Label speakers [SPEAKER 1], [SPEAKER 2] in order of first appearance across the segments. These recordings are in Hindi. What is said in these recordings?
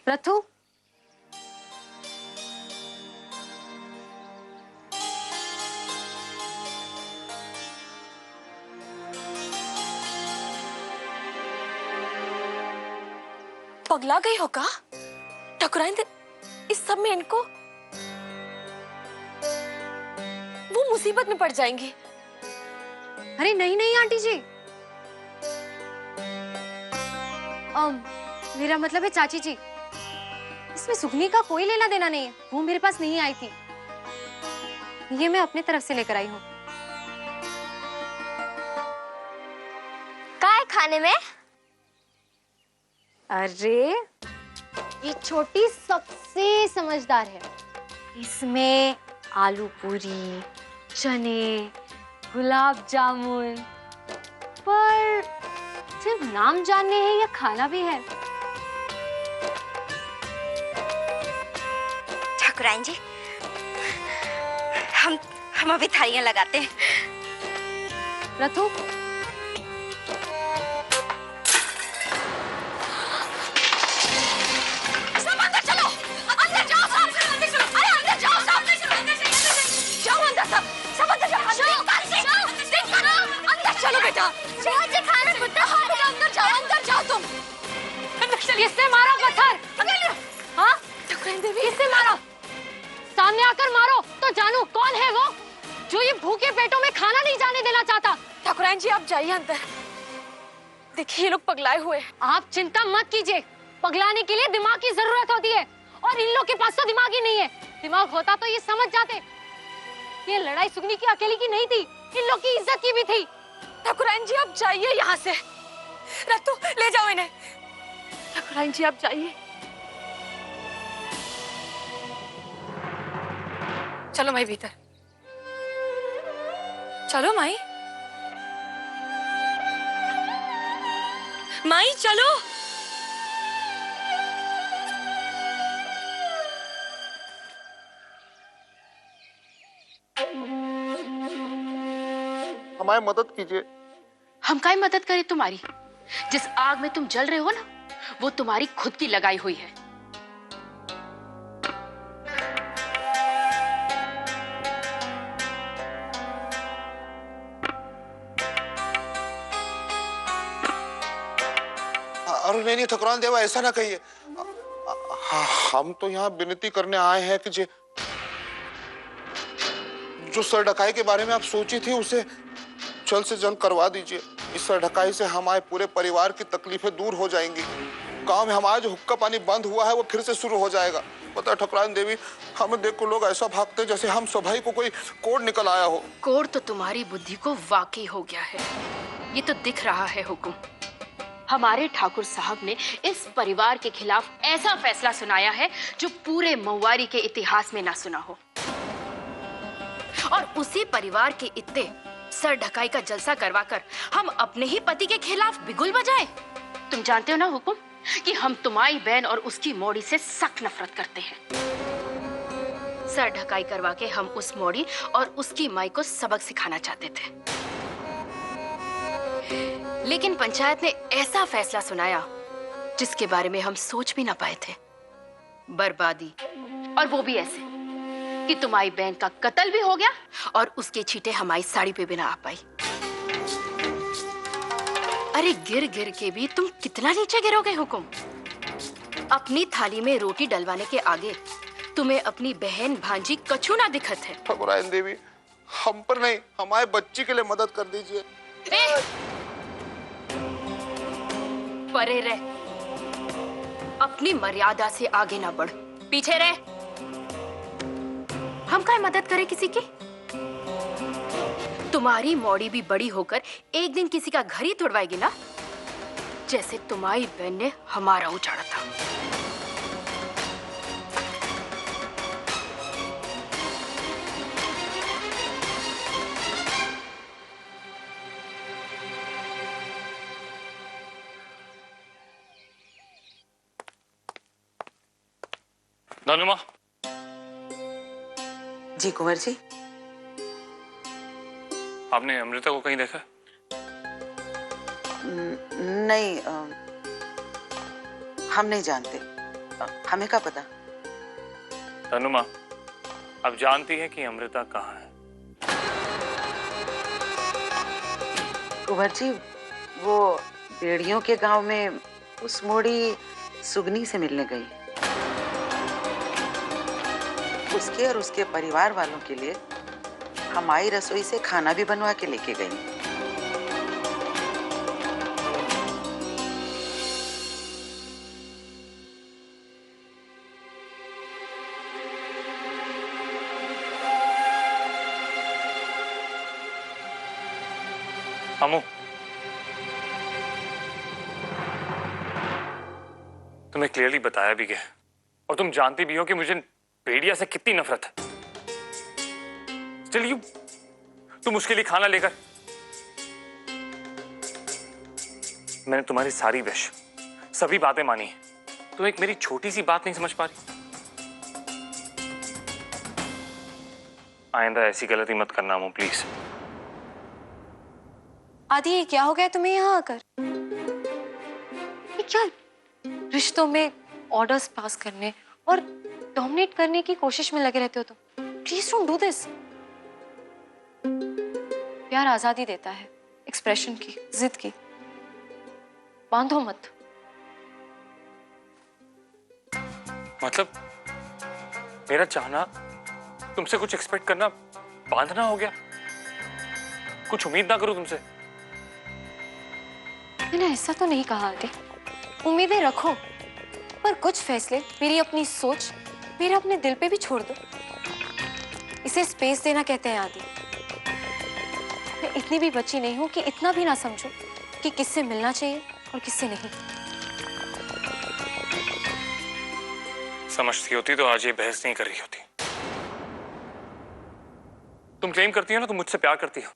[SPEAKER 1] रथु,
[SPEAKER 2] पगला गई होगा ठकुराइन इस सब में इनको, वो मुसीबत में पड़ जाएंगी।
[SPEAKER 1] अरे नहीं नहीं आंटी जी, मेरा मतलब है चाची जी, इसमें सुगनी का कोई लेना देना नहीं है। वो मेरे पास नहीं आई थी, ये मैं अपने तरफ से लेकर आई हूँ।
[SPEAKER 3] क्या है खाने में?
[SPEAKER 1] अरे ये छोटी सबसे समझदार है, इसमें आलू पूरी, चने, गुलाब जामुन, पर सिर्फ नाम जानने हैं या खाना भी है?
[SPEAKER 3] ठकुराइन जी, हम अभी थालियां लगाते हैं।
[SPEAKER 1] रथु,
[SPEAKER 2] सब अंदर चलो, अंदर जाओ सब, अंदर चलो, अरे अंदर जाओ सब, अंदर चलो, अंदर जाओ अंदर सब अंदर जाओ, अंदर चलो बेटा।
[SPEAKER 3] जी खाना पुत्र,
[SPEAKER 2] हाँ बेटा अंदर जाओ तुम, अंदर चलिए।
[SPEAKER 1] किससे मारा पत्थर? हाँ,
[SPEAKER 2] ठकुराइन देवी
[SPEAKER 1] किससे मारा? सामने आकर मारो तो जानू कौन है वो जो ये भूखे पेटों में खाना नहीं जाने देना चाहता।
[SPEAKER 2] ठकुराइन जी आप जाइए अंदर, देखिए ये लोग पगलाए हुए।
[SPEAKER 1] आप चिंता मत कीजिए, पगलाने के लिए दिमाग की जरूरत होती है, और इन लोग के पास तो दिमाग ही नहीं है। दिमाग होता तो ये समझ जाते, ये लड़ाई सुगनी की अकेली की नहीं थी, इन लोग की इज्जत की भी थी।
[SPEAKER 2] ठकुराइन जी आप जाइए यहाँ से, रत्तू ले जाओ इन्हें। ठकुराइन जी आप जाइए, चलो माई भीतर, चलो माई, माई चलो।
[SPEAKER 4] हमारी मदद कीजिए।
[SPEAKER 5] हम काहे मदद करें तुम्हारी? जिस आग में तुम जल रहे हो ना, वो तुम्हारी खुद की लगाई हुई है।
[SPEAKER 4] अरे नहीं ठकुराइन देवा, ऐसा ना कहिए। हम तो यहाँ विनती करने आए हैं कि जो सर ढकाई के बारे में आप सोची थी उसे जल्द से जल्द करवा दीजिए। इस सर ढकाई से हमारे पूरे परिवार की तकलीफें दूर हो जाएंगी। गांव में हमारा जो हुक्का पानी बंद हुआ है वो फिर से शुरू हो जाएगा। पता ठकुराइन देवी, हमें देख को लोग ऐसा भागते जैसे हम सभी को कोई कोड निकल आया हो।
[SPEAKER 5] कोड तो तुम्हारी बुद्धि को वाकई हो गया है, ये तो दिख रहा है हुकुम। हमारे ठाकुर साहब ने इस परिवार के खिलाफ ऐसा फैसला सुनाया है जो पूरे मऊवारी के इतिहास में ना सुना हो, और उसी परिवार के इत्ते सर ढकाई का जलसा करवाकर हम अपने ही पति के खिलाफ बिगुल बजाए। तुम जानते हो ना हुकुम कि हम तुम्हारी बहन और उसकी मौड़ी से सख्त नफरत करते हैं। सर ढकाई करवा के हम उस मौड़ी और उसकी माई को सबक सिखाना चाहते थे, लेकिन पंचायत ने ऐसा फैसला सुनाया जिसके बारे में हम सोच भी ना पाए थे। बर्बादी, और वो भी ऐसे कि तुम्हारी बहन का कत्ल भी हो गया और उसके छींटे हमारी साड़ी पे भी ना आ पाई। अरे गिर गिर के भी तुम कितना नीचे गिरोगे हुकुम? अपनी थाली में रोटी डलवाने के आगे तुम्हें अपनी बहन भांजी कछु ना दिखत है।
[SPEAKER 4] ठकुराइन देवी, हम पर नहीं, हमारे बच्ची के लिए मदद कर दीजिए।
[SPEAKER 5] परे रह, अपनी मर्यादा से आगे ना बढ़, पीछे रह। हम क्या मदद करें किसी की? तुम्हारी मौड़ी भी बड़ी होकर एक दिन किसी का घर ही तोड़वाएगी ना, जैसे तुम्हारी बहन ने हमारा उजाड़ा था।
[SPEAKER 6] दानुमा।
[SPEAKER 7] जी कुंवर जी।
[SPEAKER 6] आपने अमृता को कहीं देखा?
[SPEAKER 7] नहीं, हम नहीं जानते। हमें क्या पता।
[SPEAKER 6] धनुमा, अब जानती है कि अमृता कहाँ है।
[SPEAKER 7] कुंवर जी, वो बेड़ियों के गांव में उस मोड़ी सुगनी से मिलने गई। उसके और उसके परिवार वालों के लिए हमारी रसोई से खाना भी बनवा के लेके गई।
[SPEAKER 6] अमू, तुम्हें क्लियरली बताया भी गया और तुम जानती भी हो कि मुझे भेड़िया से कितनी नफरत है। स्टिल तुम उसके लिए खाना लेकर, मैंने तुम्हारी सारी विश, सभी बातें मानी है। तुम एक मेरी छोटी सी बात नहीं समझ पा रही। आइंदा ऐसी गलती मत करना अमू, प्लीज।
[SPEAKER 1] आदि, ये क्या हो गया तुम्हें यहाँ आकर? ये क्या रिश्तों में ऑर्डर्स पास करने और डोमिनेट करने की कोशिश में लगे रहते हो तुम? Please don't do this. प्यार आजादी देता है, एक्सप्रेशन की, जिद की। बांधो मत।
[SPEAKER 6] मतलब मेरा चाहना, तुमसे कुछ एक्सपेक्ट करना बांधना हो गया? कुछ उम्मीद ना करूं तुमसे?
[SPEAKER 1] मैंने ऐसा तो नहीं कहा आदि। उम्मीदें रखो, पर कुछ फैसले मेरी अपनी सोच, मेरे अपने दिल पे भी छोड़ दो। इसे स्पेस देना कहते हैं आदि। मैं इतनी भी बच्ची नहीं हूं कि इतना भी ना समझूं कि किससे मिलना चाहिए और किससे नहीं।
[SPEAKER 6] समझती होती तो आज ये बहस नहीं कर रही होती। तुम क्लेम करती हो ना तुम मुझसे प्यार करती हो।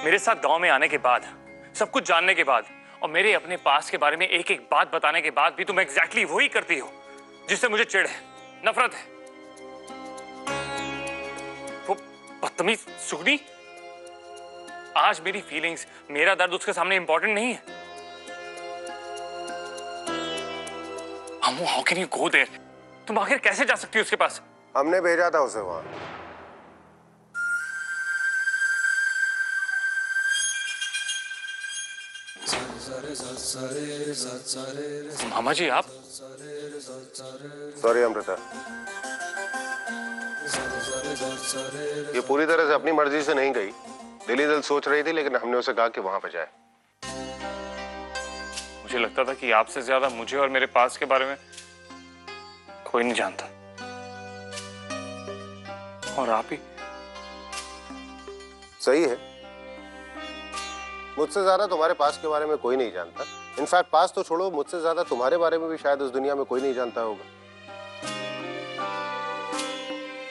[SPEAKER 6] मेरे साथ गांव में आने के बाद, सब कुछ जानने के बाद और मेरे अपने पास के बारे में एक एक बात बताने के बाद भी तुम एग्जैक्टली वही करती हो जिससे मुझे चिढ़ है, नफरत है। वो बदतमीज सुगनी, आज मेरी फीलिंग्स, मेरा दर्द उसके सामने इंपॉर्टेंट नहीं है। Ammu, how can you go there? तुम आखिर कैसे जा सकती हो उसके पास?
[SPEAKER 8] हमने भेजा था उसे वहां।
[SPEAKER 6] मामा जी, आप?
[SPEAKER 8] सॉरी अमृता, ये पूरी तरह से अपनी मर्जी से नहीं गई। दिली दिल सोच रही थी, लेकिन हमने उसे कहा कि वहां पे जाए।
[SPEAKER 6] मुझे लगता था कि आपसे ज्यादा मुझे और मेरे पास के बारे में कोई नहीं जानता, और आप ही।
[SPEAKER 8] सही है, मुझसे ज्यादा तुम्हारे पास के बारे में कोई नहीं जानता। इनफैक्ट पास तो छोड़ो, मुझसे ज्यादा तुम्हारे बारे में भी शायद इस दुनिया में कोई नहीं जानता होगा।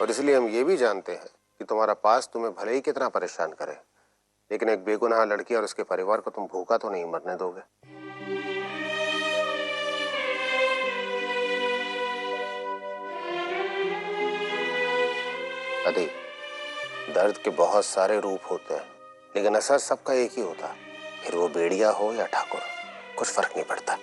[SPEAKER 8] और इसलिए हम ये भी जानते हैं कि तुम्हारा पास तुम्हें भले ही कितना परेशान करे, लेकिन एक बेगुनाह लड़की और उसके परिवार को तुम भूखा तो नहीं मरने दोगे। अदी, दर्द के बहुत सारे रूप होते हैं, लेकिन असर सबका एक ही होता है। फिर वो बेड़िया हो या ठाकुर, कुछ फर्क नहीं पड़ता।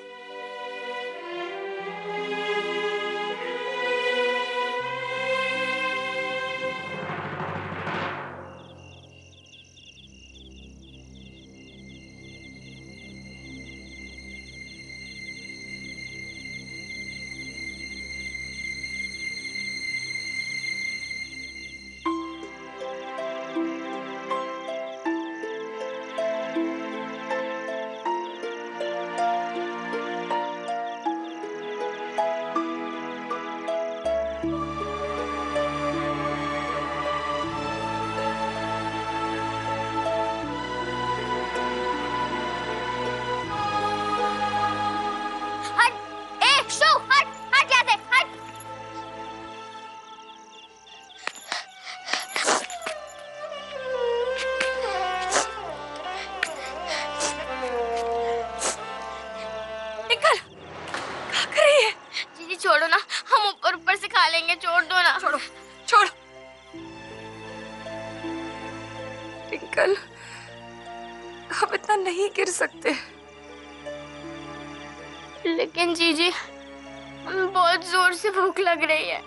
[SPEAKER 2] छोड़ो ना, हम ऊपर ऊपर से खा लेंगे, छोड़ दो ना।
[SPEAKER 5] छोड़ो, छोड़। ट्विंकल, हम इतना नहीं गिर सकते।
[SPEAKER 2] लेकिन जीजी,
[SPEAKER 5] बहुत जोर से भूख लग रही है।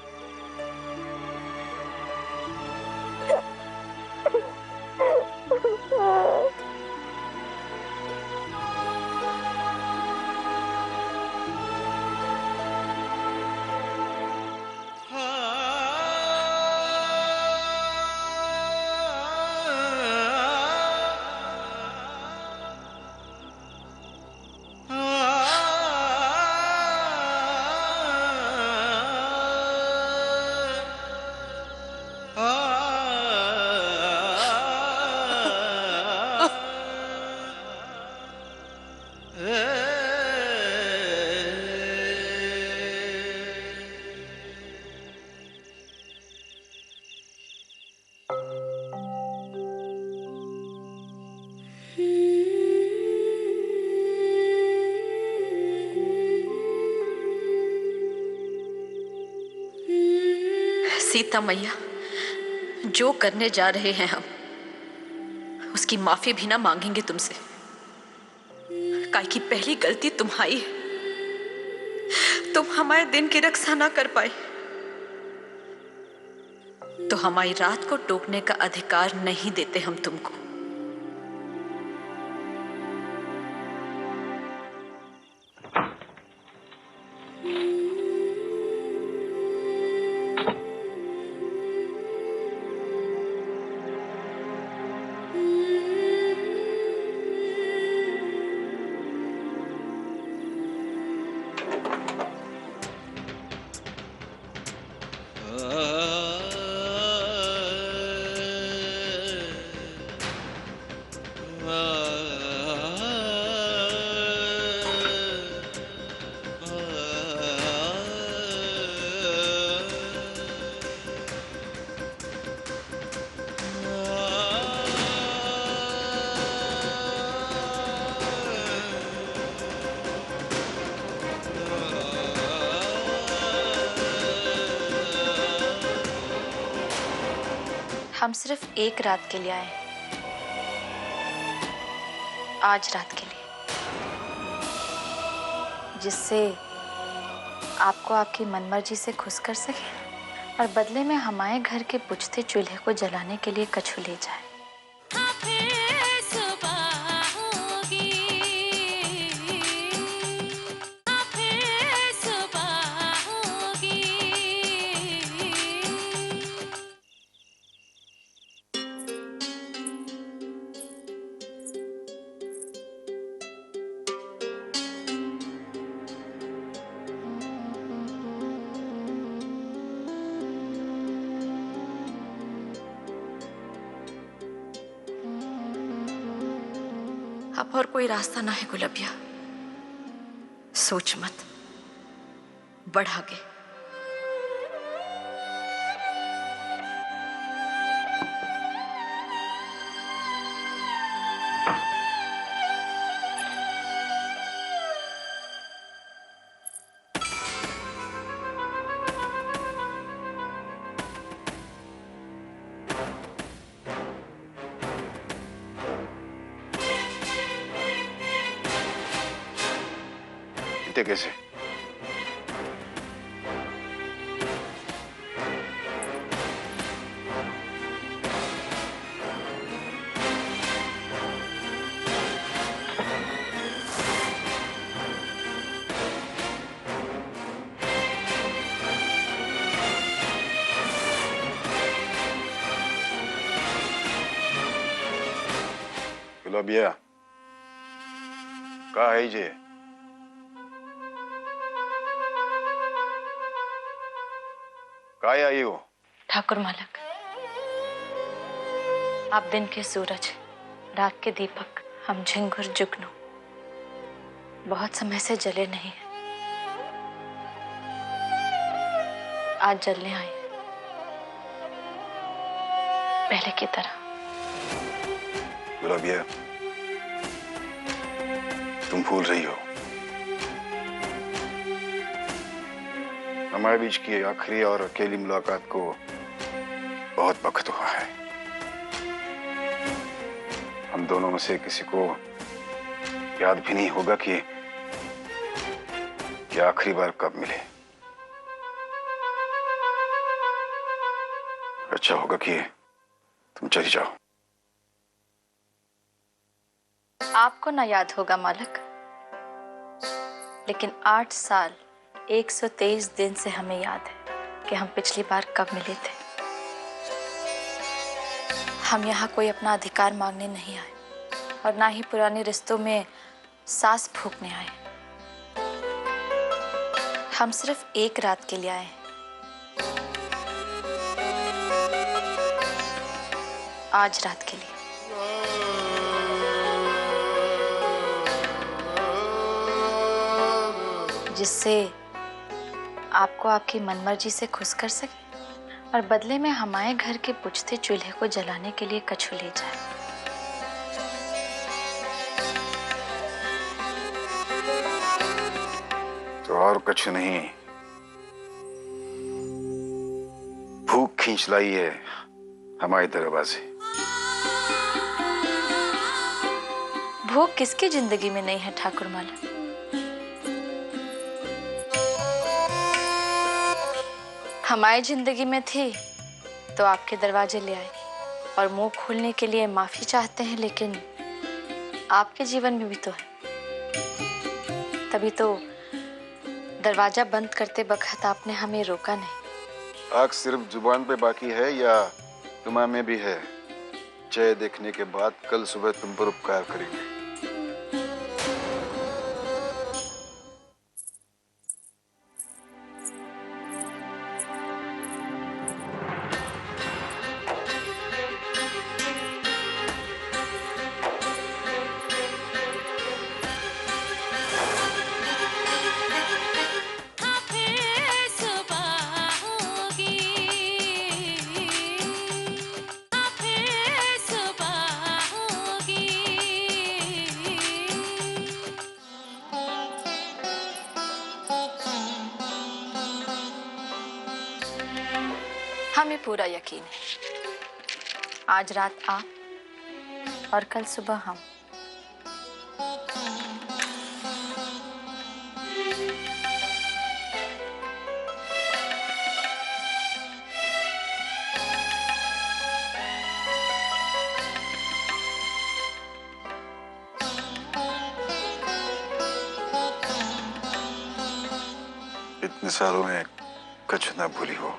[SPEAKER 2] सीता मैया, जो करने जा रहे हैं हम, उसकी माफी भी ना मांगेंगे तुमसे। काहे की पहली गलती तुम्हारी है, तुम हमारे दिन की रक्षा ना कर पाए तो हमारी रात को टोकने का अधिकार नहीं देते हम तुमको। हम सिर्फ एक रात के लिए आए, आज रात के लिए, जिससे आपको आपकी मनमर्जी से खुश कर सके और बदले में हमारे घर के बुझते चूल्हे को जलाने के लिए कछू ले जाए। अब और कोई रास्ता ना है गुलबिया, सोच मत, बढ़ आगे।
[SPEAKER 9] कैसे? गुलाबिया, का है जे? काय आई हो?
[SPEAKER 2] ठाकुर मालक, आप दिन के सूरज, रात के दीपक, हम झिंगुर जुगनू बहुत समय से जले नहीं है, आज जलने आए पहले की तरह।
[SPEAKER 9] गुलाबिया, तुम भूल रही हो हमारे बीच की आखिरी और अकेली मुलाकात को बहुत वक्त हुआ है। हम दोनों में से किसी को याद भी नहीं होगा कि आखिरी बार कब मिले। अच्छा होगा कि तुम चली जाओ।
[SPEAKER 2] आपको ना याद होगा मालिक, लेकिन 8 साल 123 दिन से हमें याद है कि हम पिछली बार कब मिले थे। हम यहाँ कोई अपना अधिकार मांगने नहीं आए और ना ही पुराने रिश्तों में सांस फूंकने आए। हम सिर्फ एक रात के लिए आए हैं। आज रात के लिए। जिससे आपको आपकी मनमर्जी से खुश कर सके और बदले में हमारे घर के बुझते चूल्हे को जलाने के लिए कछु ले जाए।
[SPEAKER 9] तो और कुछ नहीं, भूख खींच लाई है हमारे दरवाजे।
[SPEAKER 2] भूख किसकी जिंदगी में नहीं है ठाकुर मालिक? हमारी जिंदगी में थी तो आपके दरवाजे ले आए और मुंह खोलने के लिए माफी चाहते हैं, लेकिन आपके जीवन में भी तो है। तभी तो दरवाजा बंद करते वक्त आपने हमें रोका नहीं।
[SPEAKER 9] आग सिर्फ जुबान पे बाकी है या तुम्हारे में भी है? जय देखने के बाद कल सुबह तुम पर उपकार करेंगे।
[SPEAKER 2] हमें पूरा यकीन है आज रात आप और कल सुबह हम।
[SPEAKER 9] इतने सालों में कुछ ना भूली हो।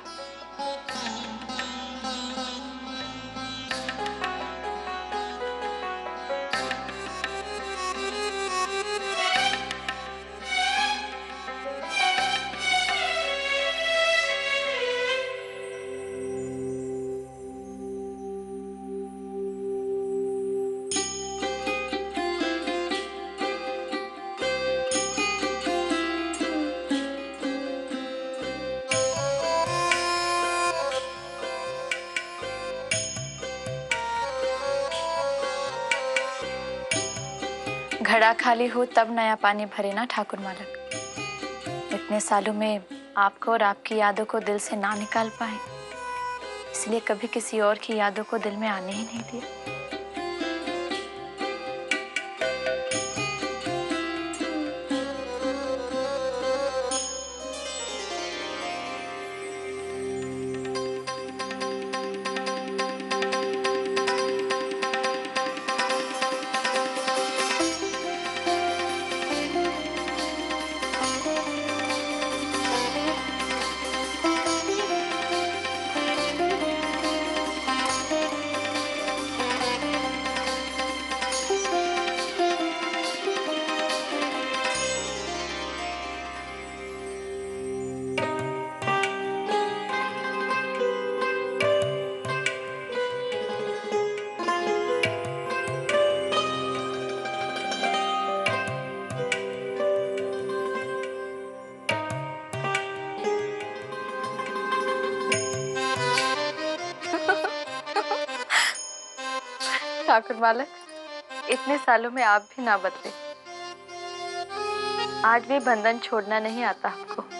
[SPEAKER 2] घड़ा खाली हो तब नया पानी भरे ना ठाकुर मालिक। इतने सालों में आपको और आपकी यादों को दिल से ना निकाल पाए, इसलिए कभी किसी और की यादों को दिल में आने ही नहीं दिया। ठाकुर मालिक, इतने सालों में आप भी ना बदले। आज भी बंधन छोड़ना नहीं आता आपको।